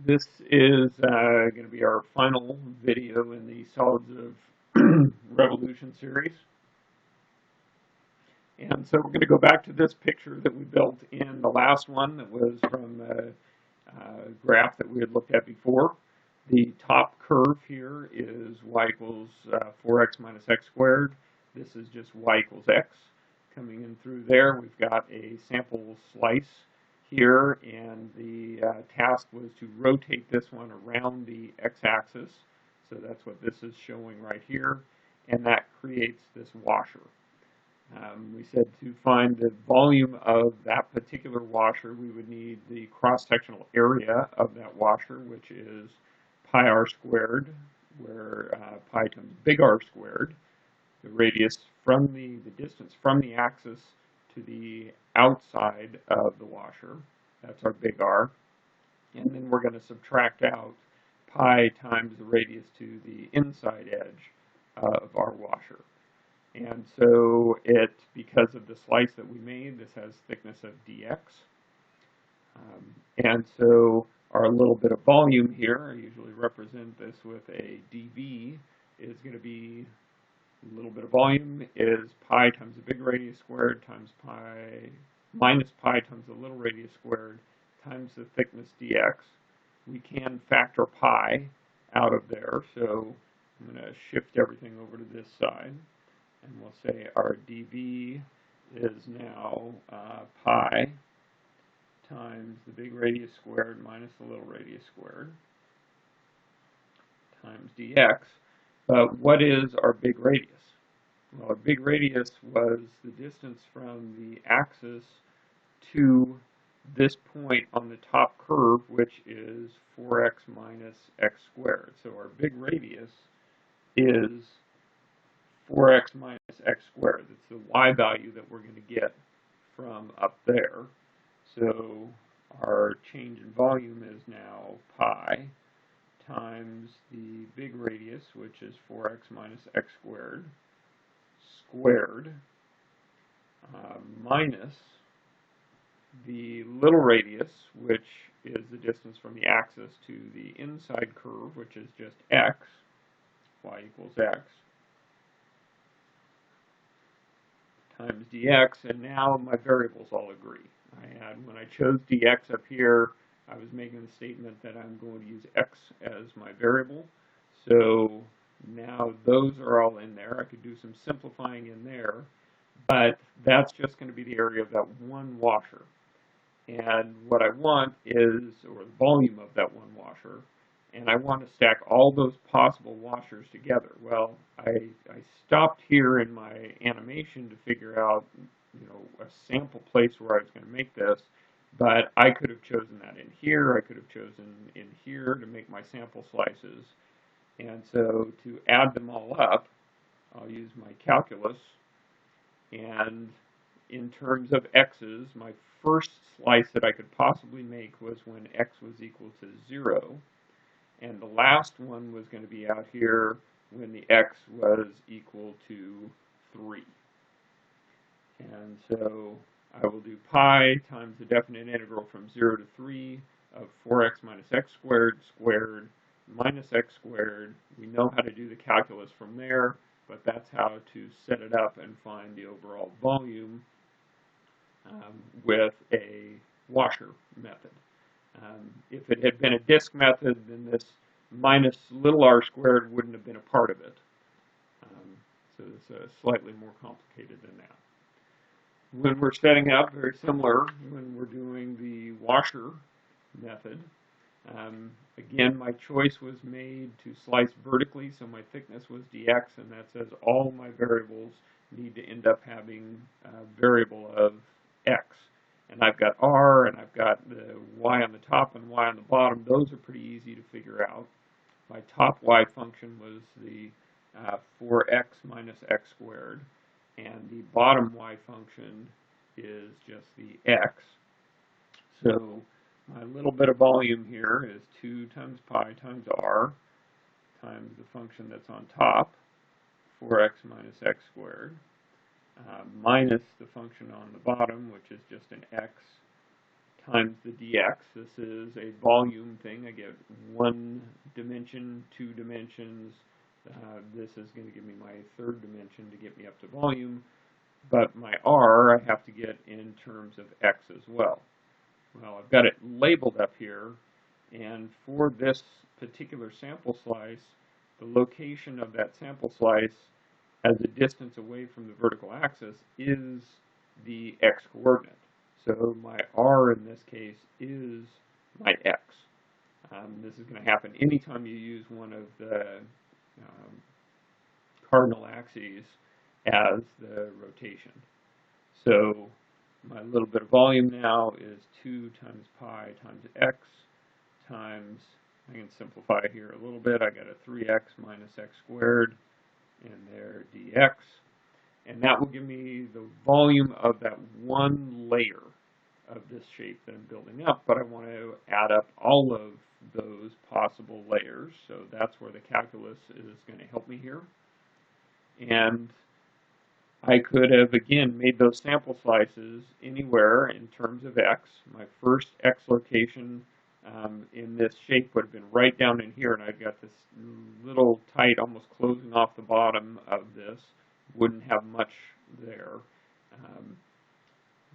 This is going to be our final video in the Solids of Revolution series. And so we're going to go back to this picture that we built in the last one that was from the graph that we had looked at before. The top curve here is y equals 4x minus x squared. This is just y equals x. Coming in through there, we've got a sample slice here, and the task was to rotate this one around the x-axis. So that's what this is showing right here, and that creates this washer. We said to find the volume of that particular washer, we would need the cross-sectional area of that washer, which is pi r squared, where pi times big R squared, the radius from the distance from the axis to the outside of the washer. That's our big R. And then we're going to subtract out pi times the radius to the inside edge of our washer. And so because of the slice that we made, this has thickness of dx. And so our little bit of volume here, I usually represent this with a dV, is going to be a little bit of volume is pi times the big radius squared times pi minus pi times the little radius squared times the thickness dx. We can factor pi out of there, so I'm going to shift everything over to this side. And we'll say our dV is now pi times the big radius squared minus the little radius squared times dx. But what is our big radius? Well, our big radius was the distance from the axis to this point on the top curve, which is 4x minus x squared. So our big radius is 4x minus x squared. That's the y value that we're going to get from up there. So our change in volume is now pi times the big radius, which is 4x minus x squared, minus the little radius, which is the distance from the axis to the inside curve, which is just x, y equals x, times dx, and now my variables all agree. When I chose dx up here, I was making the statement that I'm going to use x as my variable. So now those are all in there. I could do some simplifying in there, but that's just going to be the area of that one washer. And what I want is, or the volume of that one washer, and I want to stack all those possible washers together. Well, I stopped here in my animation to figure out, a sample place where I was going to make this, but I could have chosen that in here. I could have chosen in here to make my sample slices. And so to add them all up, I'll use my calculus. And in terms of x's, my first slice that I could possibly make was when x was equal to 0. And the last one was going to be out here when the x was equal to 3. And so I will do pi times the definite integral from 0 to 3 of 4x minus x squared minus x squared. We know how to do the calculus from there, but that's how to set it up and find the overall volume with a washer method. If it had been a disk method, then this minus little r squared wouldn't have been a part of it. So it's slightly more complicated than that. When we're setting up, very similar when we're doing the washer method. Again, my choice was made to slice vertically, so my thickness was dx, and that says all my variables need to end up having a variable of x. And I've got r, and I've got the y on the top and y on the bottom. Those are pretty easy to figure out. My top y function was the 4x minus x squared, and the bottom y function is just the x. So my little bit of volume here is 2 times pi times r times the function that's on top, 4x minus x squared, minus the function on the bottom, which is just an x, times the dx. This is a volume thing. I get 1 dimension, 2 dimensions. This is going to give me my 3rd dimension to get me up to volume. But my r I have to get in terms of x as well. Well, I've got it labeled up here, and for this particular sample slice, the location of that sample slice as a distance away from the vertical axis is the x coordinate. So my r in this case is my x. This is going to happen anytime you use one of the cardinal axes as the rotation. So my little bit of volume now is 2 times pi times x times, I can simplify here a little bit, I got a 3x minus x squared in there dx. And that will give me the volume of that one layer of this shape that I'm building up, but I want to add up all of those possible layers, so that's where the calculus is going to help me here. And I could have, again, made those sample slices anywhere in terms of x. My first x location in this shape would have been right down in here, and I've got this little tight, almost closing off the bottom of this. Wouldn't have much there.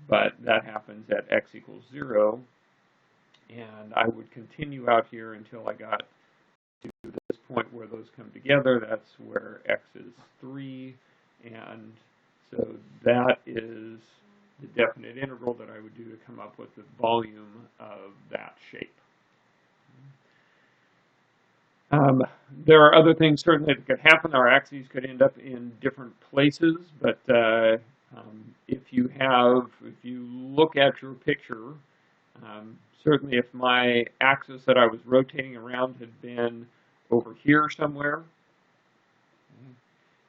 But that happens at x equals 0. And I would continue out here until I got to this point where those come together. That's where x is 3. And so that is the definite integral that I would do to come up with the volume of that shape. There are other things certainly that could happen. Our axes could end up in different places, but if you look at your picture, certainly if my axis that I was rotating around had been over here somewhere,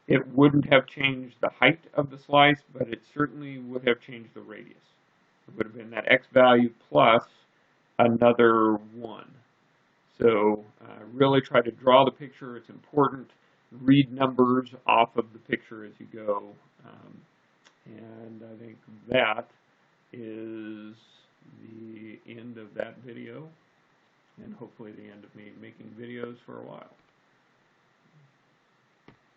it wouldn't have changed the height of the slice, but it certainly would have changed the radius. It would have been that x value plus another 1. So really try to draw the picture. It's important. Read numbers off of the picture as you go. And I think that is the end of that video, and hopefully the end of me making videos for a while.